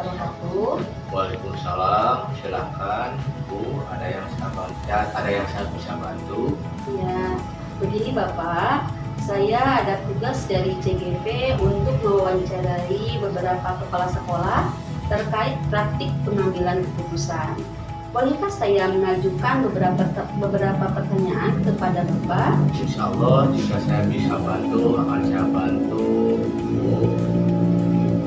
wabarakatuh. Waalaikumsalam, silakan Bu, ada yang saya bisa bantu. Ya, begini Bapak, saya ada tugas dari CGP untuk mewawancarai beberapa kepala sekolah terkait praktik pengambilan keputusan. Bolehkah saya mengajukan beberapa pertanyaan kepada Bapak? Insya Allah jika saya bisa bantu akan saya bantu Bu.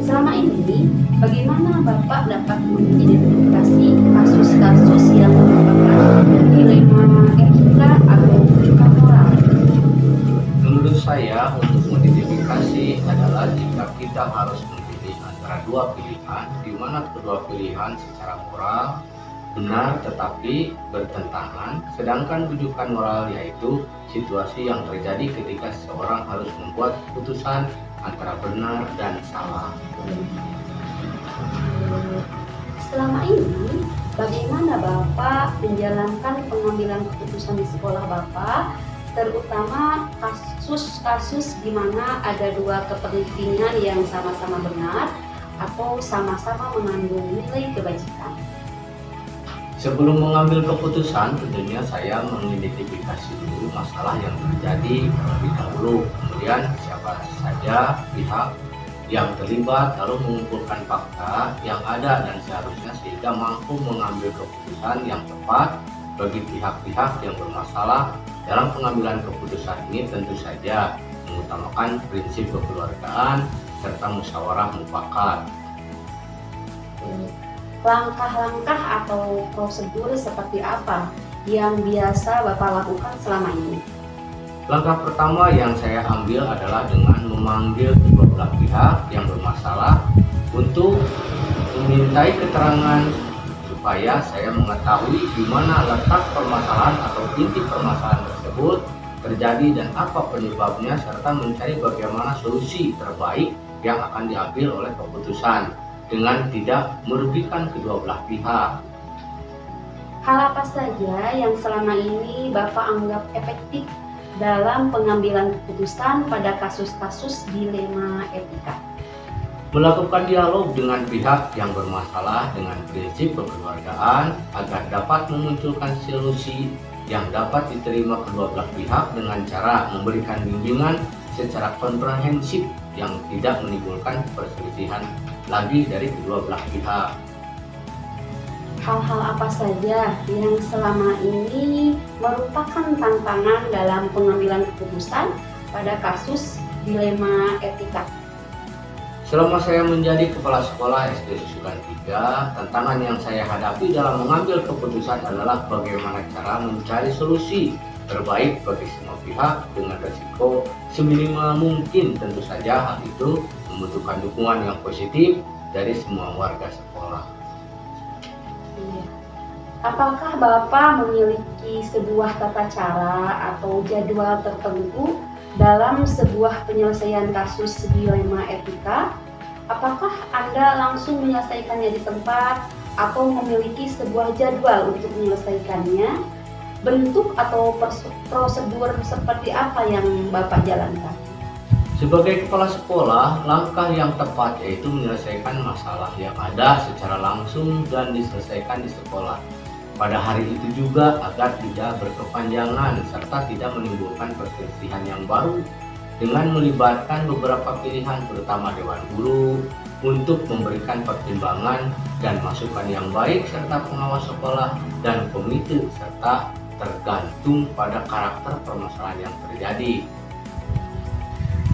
Selama ini, bagaimana Bapak dapat mengidentifikasi kasus-kasus yang merupakan dilema etika atau juga moral? Menurut saya untuk mengidentifikasi adalah jika kita harus memilih antara dua pilihan, di mana kedua pilihan secara moral benar tetapi bertentangan, sedangkan rujukan moral yaitu situasi yang terjadi ketika seseorang harus membuat keputusan antara benar dan salah. Selama ini, bagaimana Bapak menjalankan pengambilan keputusan di sekolah Bapak, terutama kasus-kasus di mana ada dua kepentingan yang sama-sama benar atau sama-sama mengandung nilai kebajikan? Sebelum mengambil keputusan, tentunya saya mengidentifikasi dulu masalah yang terjadi terlebih dahulu. Kemudian siapa saja pihak yang terlibat, lalu mengumpulkan fakta yang ada dan seharusnya sehingga mampu mengambil keputusan yang tepat bagi pihak-pihak yang bermasalah. Dalam pengambilan keputusan ini tentu saja mengutamakan prinsip kekeluargaan serta musyawarah mufakat. Langkah-langkah atau prosedur seperti apa yang biasa Bapak lakukan selama ini? Langkah pertama yang saya ambil adalah dengan memanggil kedua belah pihak yang bermasalah untuk memintai keterangan supaya saya mengetahui di mana letak permasalahan atau inti permasalahan tersebut terjadi dan apa penyebabnya, serta mencari bagaimana solusi terbaik yang akan diambil oleh keputusan dengan tidak merugikan kedua belah pihak. Hal apa saja yang selama ini Bapak anggap efektif dalam pengambilan keputusan pada kasus-kasus dilema etika? Melakukan dialog dengan pihak yang bermasalah dengan prinsip kekeluargaan agar dapat memunculkan solusi yang dapat diterima kedua belah pihak dengan cara memberikan bimbingan secara komprehensif yang tidak menimbulkan perselisihan lagi dari kedua belah pihak. Hal-hal apa saja yang selama ini merupakan tantangan dalam pengambilan keputusan pada kasus dilema etika? Selama saya menjadi kepala sekolah SD Susulan 3, tantangan yang saya hadapi dalam mengambil keputusan adalah bagaimana cara mencari solusi terbaik bagi semua pihak dengan resiko seminimal mungkin. Tentu saja hal itu membutuhkan dukungan yang positif dari semua warga sekolah. Apakah Bapak memiliki sebuah tata cara atau jadwal tertentu dalam sebuah penyelesaian kasus dilema etika? Apakah Anda langsung menyelesaikannya di tempat atau memiliki sebuah jadwal untuk menyelesaikannya? Bentuk atau prosedur seperti apa yang Bapak jalankan? Sebagai kepala sekolah, langkah yang tepat yaitu menyelesaikan masalah yang ada secara langsung dan diselesaikan di sekolah pada hari itu juga agar tidak berkepanjangan serta tidak menimbulkan perselisihan yang baru, dengan melibatkan beberapa pilihan terutama Dewan Guru untuk memberikan pertimbangan dan masukan yang baik serta pengawas sekolah dan komite, serta tergantung pada karakter permasalahan yang terjadi.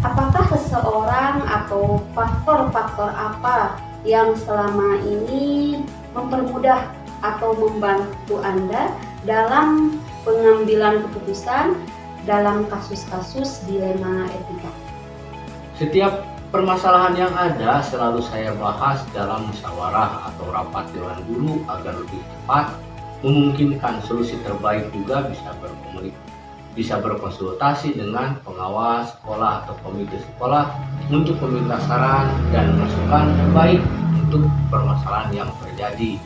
Apakah seseorang atau faktor-faktor apa yang selama ini mempermudah atau membantu Anda dalam pengambilan keputusan dalam kasus-kasus dilema etika? Setiap permasalahan yang ada selalu saya bahas dalam musyawarah atau rapat Dewan Guru agar lebih cepat memungkinkan solusi terbaik. Juga bisa berkonsultasi dengan pengawas sekolah atau komite sekolah untuk meminta saran dan masukan terbaik untuk permasalahan yang terjadi.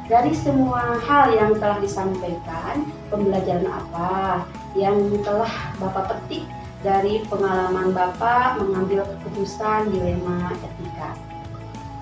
Dari semua hal yang telah disampaikan, pembelajaran apa yang telah Bapak petik dari pengalaman Bapak mengambil keputusan dilema etika?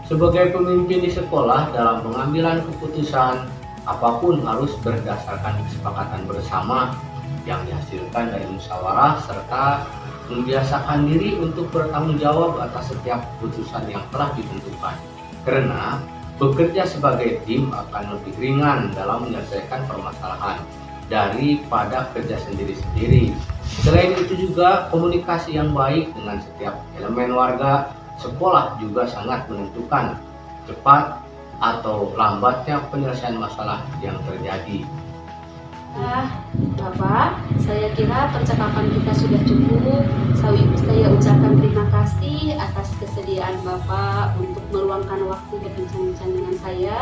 Sebagai pemimpin di sekolah, dalam pengambilan keputusan, apapun harus berdasarkan kesepakatan bersama yang dihasilkan dari musyawarah serta membiasakan diri untuk bertanggung jawab atas setiap keputusan yang telah ditentukan. Karena bekerja sebagai tim akan lebih ringan dalam menyelesaikan permasalahan daripada kerja sendiri-sendiri. Selain itu juga komunikasi yang baik dengan setiap elemen warga sekolah juga sangat menentukan cepat atau lambatnya penyelesaian masalah yang terjadi. Bapak, saya kira percakapan kita sudah cukup. Saya ucapkan terima kasih atas kesediaan Bapak untuk meluangkan waktu berbincang-bincang dengan saya.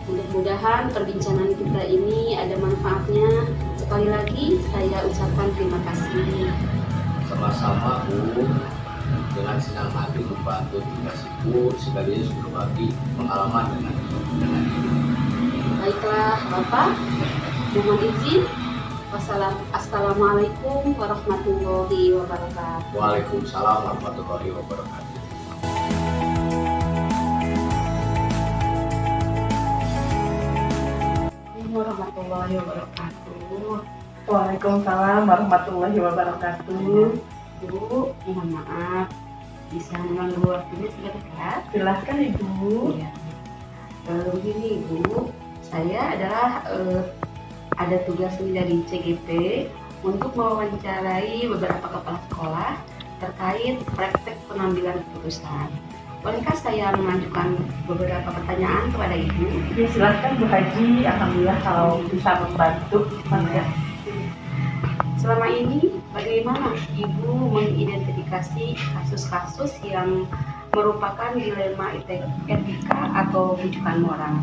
Mudah-mudahan perbincangan kita ini ada manfaatnya. Sekali lagi saya ucapkan terima kasih. Sama-sama Bu, dengan senang hati membantu tugas Ibu sekaligus berbagi pengalaman dengan Ibu. Baiklah Bapak, mohon izin. Assalamualaikum warahmatullahi wabarakatuh. Waalaikumsalam warahmatullahi wabarakatuh. Warahmatullahi wabarakatuh. Waalaikumsalam warahmatullahi wabarakatuh. Bu, mohon maaf bisa mengganggu waktunya sebentar. Silahkan Ibu. Ya. Begini Bu, saya adalah ada tugas ini dari CGP untuk mewawancarai beberapa kepala sekolah terkait praktek pengambilan keputusan. Bolehkah saya mengajukan beberapa pertanyaan kepada Ibu? Ya, silahkan Bu Haji. Alhamdulillah kalau bisa membantu. Ya. Selama ini bagaimana Ibu mengidentifikasi kasus-kasus yang merupakan dilema etika atau rujukan moral?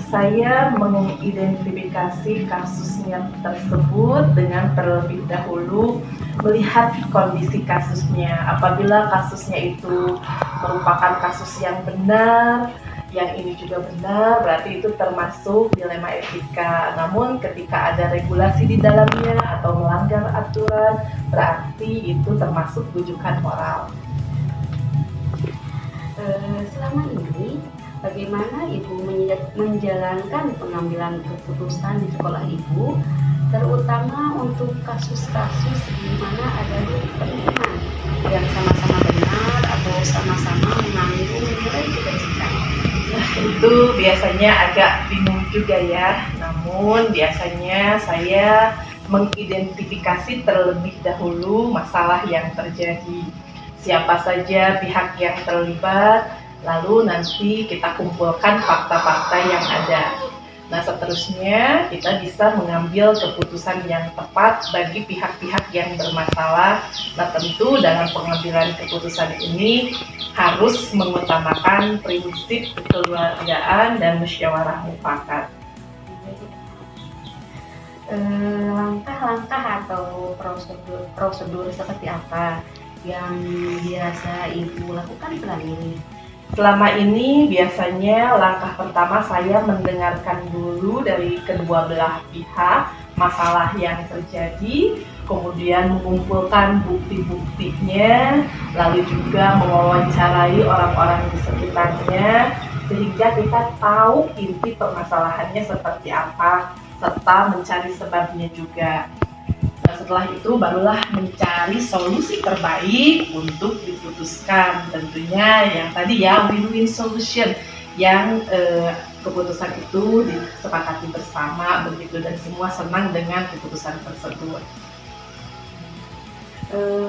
Saya mengidentifikasi kasusnya tersebut dengan terlebih dahulu melihat kondisi kasusnya. Apabila kasusnya itu merupakan kasus yang benar, yang ini juga benar, berarti itu termasuk dilema etika. Namun ketika ada regulasi di dalamnya atau melanggar aturan, berarti itu termasuk rujukan moral. Selama ini bagaimana Ibu menjalankan pengambilan keputusan di sekolah Ibu, terutama untuk kasus-kasus di mana ada kepentingan yang sama-sama benar atau sama-sama mengandung nilai kebajikan? Nah, itu biasanya agak bingung juga ya. Namun biasanya saya mengidentifikasi terlebih dahulu masalah yang terjadi. Siapa saja pihak yang terlibat, lalu nanti kita kumpulkan fakta-fakta yang ada. Nah, seterusnya kita bisa mengambil keputusan yang tepat bagi pihak-pihak yang bermasalah. Nah, tentu dalam pengambilan keputusan ini harus mengutamakan prinsip kekeluargaan dan musyawarah mufakat. Langkah-langkah atau prosedur seperti apa yang biasa Ibu lakukan selama ini? Selama ini biasanya langkah pertama saya mendengarkan dulu dari kedua belah pihak masalah yang terjadi, kemudian mengumpulkan bukti-buktinya, lalu juga mewawancarai orang-orang di sekitarnya sehingga kita tahu inti permasalahannya seperti apa serta mencari sebabnya juga. Nah, setelah itu barulah mencari solusi terbaik untuk diputuskan. Tentunya yang tadi ya win-win solution yang keputusan itu disepakati bersama begitu dan semua senang dengan keputusan tersebut.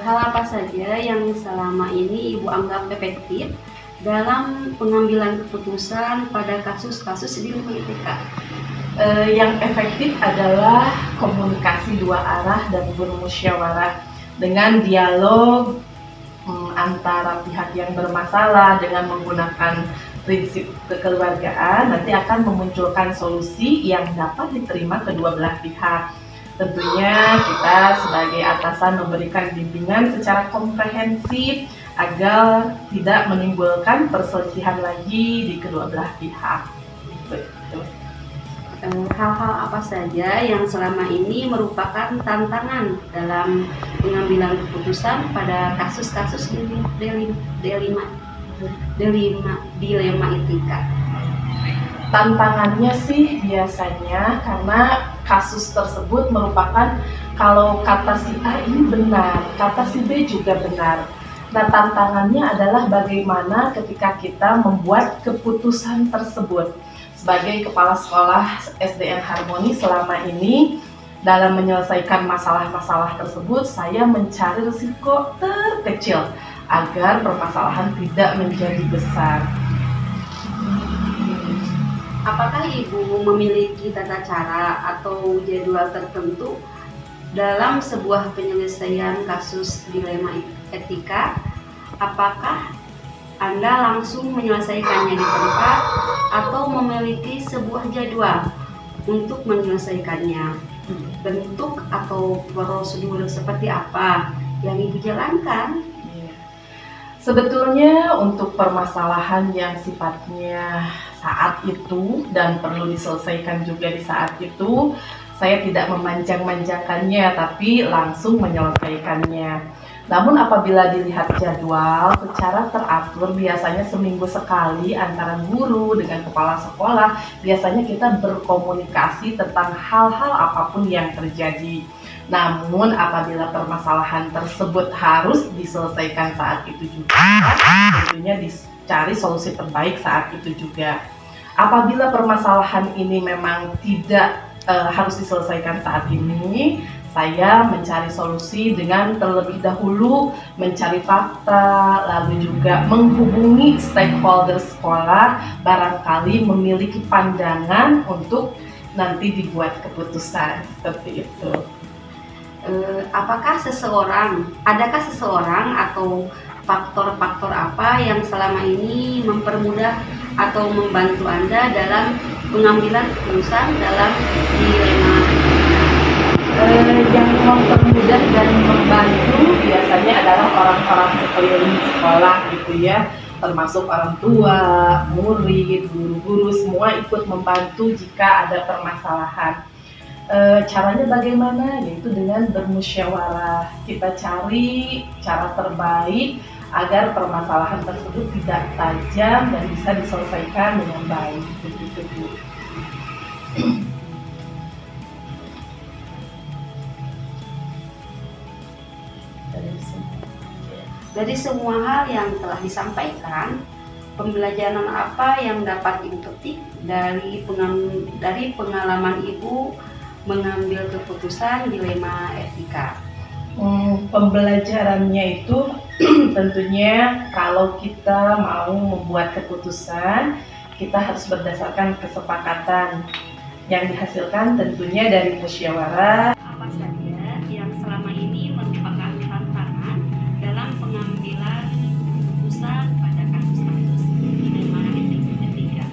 Hal apa saja yang selama ini Ibu anggap efektif dalam pengambilan keputusan pada kasus-kasus dilema etika? Yang efektif adalah komunikasi dua arah dan bermusyawarah dengan dialog antara pihak yang bermasalah dengan menggunakan prinsip kekeluargaan nanti akan memunculkan solusi yang dapat diterima kedua belah pihak. Tentunya kita sebagai atasan memberikan bimbingan secara komprehensif agar tidak menimbulkan perselisihan lagi di kedua belah pihak. Betul. Hal-hal apa saja yang selama ini merupakan tantangan dalam pengambilan keputusan pada kasus-kasus dilema dilema etika? Tantangannya sih biasanya karena kasus tersebut merupakan kalau kata si A ini benar, kata si B juga benar. Nah, tantangannya adalah bagaimana ketika kita membuat keputusan tersebut. Sebagai kepala sekolah SDN Harmoni selama ini, dalam menyelesaikan masalah-masalah tersebut, saya mencari risiko terkecil agar permasalahan tidak menjadi besar. Apakah Ibu memiliki tata cara atau jadwal tertentu dalam sebuah penyelesaian kasus dilema etika? Apakah Anda langsung menyelesaikannya di tempat atau memiliki sebuah jadwal untuk menyelesaikannya? Bentuk atau prosedur seperti apa yang Ibu jalankan? Sebetulnya untuk permasalahan yang sifatnya saat itu dan perlu diselesaikan juga di saat itu, saya tidak memanjang-manjangkannya tapi langsung menyelesaikannya. Namun apabila dilihat jadwal secara teratur, biasanya seminggu sekali antara guru dengan kepala sekolah, biasanya kita berkomunikasi tentang hal-hal apapun yang terjadi. Namun apabila permasalahan tersebut harus diselesaikan saat itu juga, tentunya dicari solusi terbaik saat itu juga. Apabila permasalahan ini memang tidak harus diselesaikan saat ini, saya mencari solusi dengan terlebih dahulu mencari fakta, lalu juga menghubungi stakeholder sekolah, barangkali memiliki pandangan untuk nanti dibuat keputusan seperti itu. Adakah seseorang atau faktor-faktor apa yang selama ini mempermudah atau membantu Anda dalam pengambilan keputusan dalam dilema? Yang mempermudah dan membantu biasanya adalah orang-orang sekeliling sekolah gitu ya, termasuk orang tua, murid, guru-guru, semua ikut membantu jika ada permasalahan. Caranya bagaimana? Yaitu dengan bermusyawarah. Kita cari cara terbaik agar permasalahan tersebut tidak tajam dan bisa diselesaikan dengan baik. Begitu, Bu. Dari semua hal yang telah disampaikan, pembelajaran apa yang dapat Ibu petik dari pengalaman Ibu mengambil keputusan dilema etika? Pembelajarannya itu tentunya kalau kita mau membuat keputusan, kita harus berdasarkan kesepakatan yang dihasilkan tentunya dari musyawarah. Apa saja yang selama ini merupakan tantangan dalam pengambilan keputusan pada kasus-kasus dilema etika?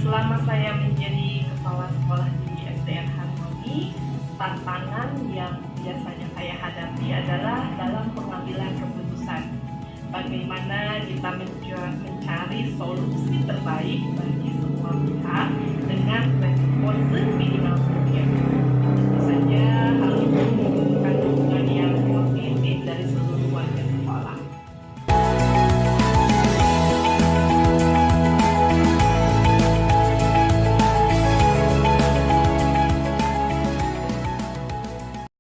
Selama saya menjadi kepala sekolah di SDN Harmoni, tantangan yang biasanya saya hadapi adalah dalam pengambilan keputusan. Bagaimana kita mencari solusi terbaik bagi semua pihak dengan resiko seminimal mungkin.